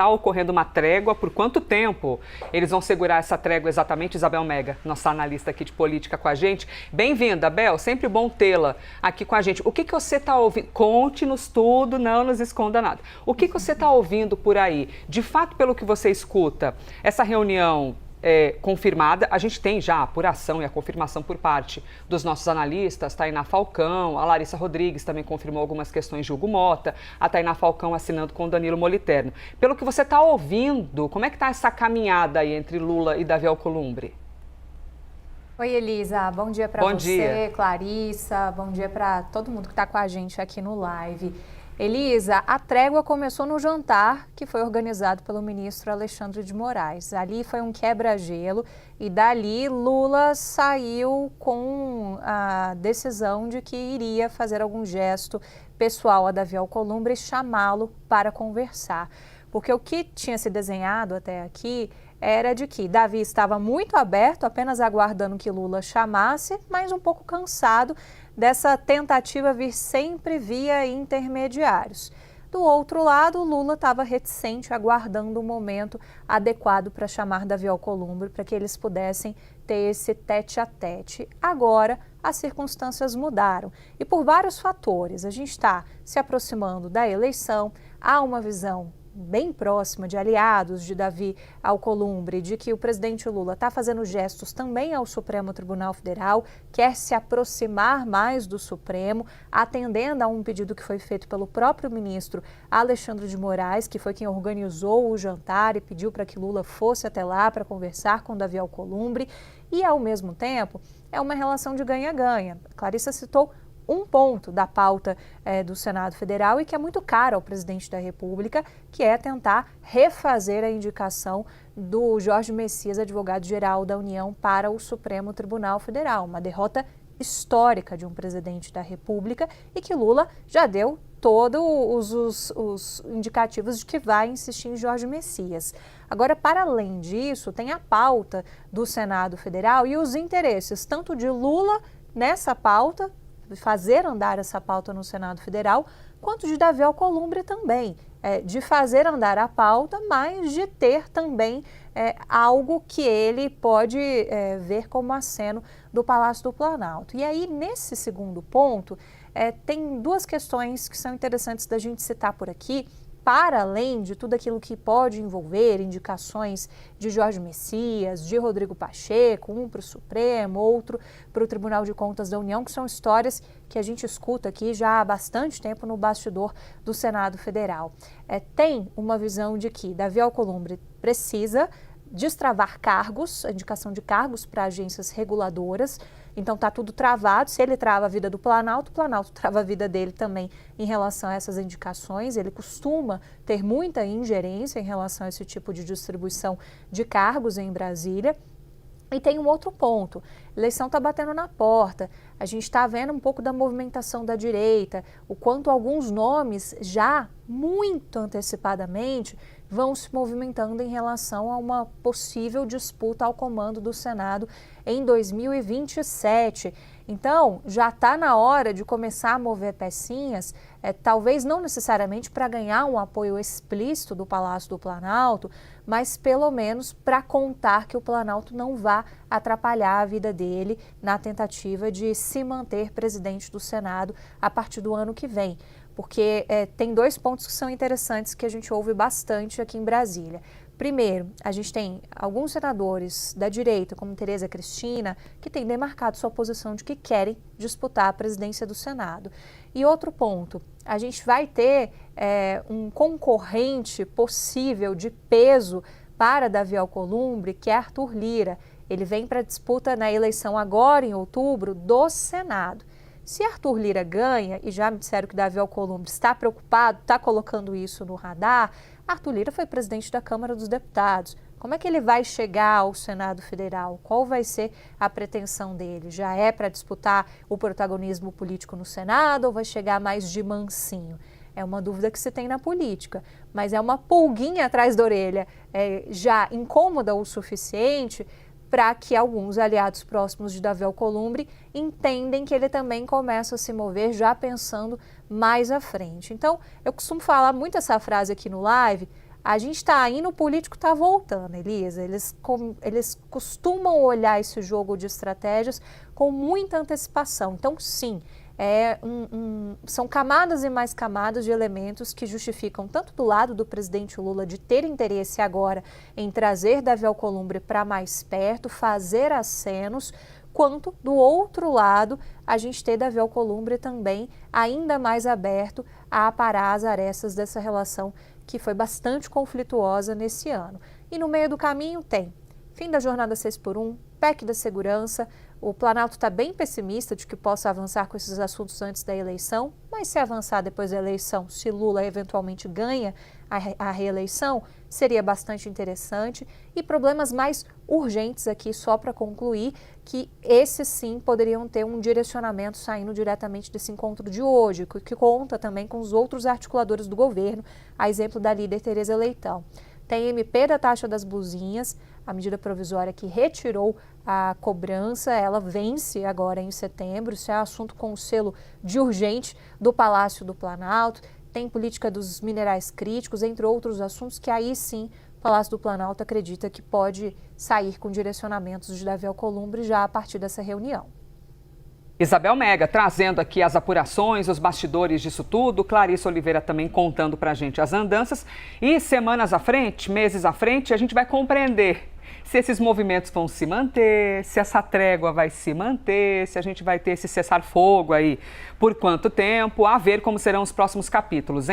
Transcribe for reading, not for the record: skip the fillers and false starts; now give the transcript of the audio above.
Está ocorrendo uma trégua, por quanto tempo eles vão segurar essa trégua exatamente? Isabel Mega, nossa analista aqui de política com a gente. Bem-vinda, Bel, sempre bom tê-la aqui com a gente. O que você está ouvindo? Conte-nos tudo, não nos esconda nada. O que você está ouvindo por aí? De fato, pelo que você escuta, essa reunião confirmada, a gente tem já a apuração e a confirmação por parte dos nossos analistas, Tainá Falcão, a Larissa Rodrigues também confirmou algumas questões de Hugo Mota, a Tainá Falcão assinando com o Danilo Moliterno. Pelo que você está ouvindo, como é que está essa caminhada aí entre Lula e Davi Alcolumbre? Oi, Elisa, bom dia para você, Clarissa, bom dia para todo mundo que está com a gente aqui no live. Elisa, a trégua começou no jantar que foi organizado pelo ministro Alexandre de Moraes. Ali foi um quebra-gelo e dali Lula saiu com a decisão de que iria fazer algum gesto pessoal a Davi Alcolumbre e chamá-lo para conversar. Porque o que tinha se desenhado até aqui era de que Davi estava muito aberto, apenas aguardando que Lula chamasse, mas um pouco cansado dessa tentativa vir sempre via intermediários. Do outro lado, Lula estava reticente, aguardando o momento adequado para chamar Davi Alcolumbre, para que eles pudessem ter esse tete-a-tete. Agora, as circunstâncias mudaram e por vários fatores. A gente está se aproximando da eleição, há uma visão bem próxima de aliados de Davi Alcolumbre, de que o presidente Lula está fazendo gestos também ao Supremo Tribunal Federal, quer se aproximar mais do Supremo, atendendo a um pedido que foi feito pelo próprio ministro Alexandre de Moraes, que foi quem organizou o jantar e pediu para que Lula fosse até lá para conversar com Davi Alcolumbre. E, ao mesmo tempo, é uma relação de ganha-ganha. Clarissa citou um ponto da pauta do Senado Federal e que é muito caro ao presidente da República, que é tentar refazer a indicação do Jorge Messias, advogado-geral da União, para o Supremo Tribunal Federal. Uma derrota histórica de um presidente da República e que Lula já deu todos os indicativos de que vai insistir em Jorge Messias. Agora, para além disso, tem a pauta do Senado Federal e os interesses tanto de Lula nessa pauta, fazer andar essa pauta no Senado Federal, quanto de Davi Alcolumbre também, de fazer andar a pauta, mas de ter também algo que ele pode ver como aceno do Palácio do Planalto. E aí, nesse segundo ponto, tem duas questões que são interessantes da gente citar por aqui, para além de tudo aquilo que pode envolver indicações de Jorge Messias, de Rodrigo Pacheco, um para o Supremo, outro para o Tribunal de Contas da União, que são histórias que a gente escuta aqui já há bastante tempo no bastidor do Senado Federal. Tem uma visão de que Davi Alcolumbre precisa destravar cargos, a indicação de cargos para agências reguladoras. Então está tudo travado. Se ele trava a vida do Planalto, o Planalto trava a vida dele também em relação a essas indicações. Ele costuma ter muita ingerência em relação a esse tipo de distribuição de cargos em Brasília. E tem um outro ponto, a eleição está batendo na porta, a gente está vendo um pouco da movimentação da direita, o quanto alguns nomes já muito antecipadamente vão se movimentando em relação a uma possível disputa ao comando do Senado em 2027. Então, já está na hora de começar a mover pecinhas, talvez não necessariamente para ganhar um apoio explícito do Palácio do Planalto, mas pelo menos para contar que o Planalto não vá atrapalhar a vida dele na tentativa de se manter presidente do Senado a partir do ano que vem. Porque tem dois pontos que são interessantes que a gente ouve bastante aqui em Brasília. Primeiro, a gente tem alguns senadores da direita, como Tereza Cristina, que têm demarcado sua posição de que querem disputar a presidência do Senado. E outro ponto, a gente vai ter um concorrente possível de peso para Davi Alcolumbre, que é Arthur Lira. Ele vem para a disputa na eleição agora, em outubro, do Senado. Se Arthur Lira ganha, e já me disseram que Davi Alcolumbre está preocupado, está colocando isso no radar, Arthur Lira foi presidente da Câmara dos Deputados. Como é que ele vai chegar ao Senado Federal? Qual vai ser a pretensão dele? Já é para disputar o protagonismo político no Senado ou vai chegar mais de mansinho? É uma dúvida que se tem na política, mas é uma pulguinha atrás da orelha, já incômoda o suficiente para que alguns aliados próximos de Davi Alcolumbre entendem que ele também começa a se mover já pensando mais à frente. Então, eu costumo falar muito essa frase aqui no live, A gente está indo, o político está voltando, Elisa. Eles costumam olhar esse jogo de estratégias com muita antecipação. Então, sim, são camadas e mais camadas de elementos que justificam, tanto do lado do presidente Lula, de ter interesse agora em trazer Davi Alcolumbre para mais perto, fazer acenos, quanto, do outro lado, a gente ter Davi Alcolumbre também ainda mais aberto a aparar as arestas dessa relação que foi bastante conflituosa nesse ano. E no meio do caminho tem fim da jornada 6x1, PEC da segurança. O Planalto está bem pessimista de que possa avançar com esses assuntos antes da eleição, mas se avançar depois da eleição, se Lula eventualmente ganha a reeleição, seria bastante interessante. E problemas mais urgentes aqui, só para concluir, que esses sim poderiam ter um direcionamento saindo diretamente desse encontro de hoje, que conta também com os outros articuladores do governo, a exemplo da líder Tereza Leitão. Tem MP da taxa das blusinhas, a medida provisória que retirou a cobrança, ela vence agora em setembro, isso é assunto com o selo de urgente do Palácio do Planalto. Tem política dos minerais críticos, entre outros assuntos que aí sim o Palácio do Planalto acredita que pode sair com direcionamentos de Davi Alcolumbre já a partir dessa reunião. Isabel Mega trazendo aqui as apurações, os bastidores disso tudo, Clarissa Oliveira também contando pra gente as andanças e semanas à frente, meses à frente, a gente vai compreender se esses movimentos vão se manter, se essa trégua vai se manter, se a gente vai ter esse cessar-fogo aí por quanto tempo, a ver como serão os próximos capítulos, hein?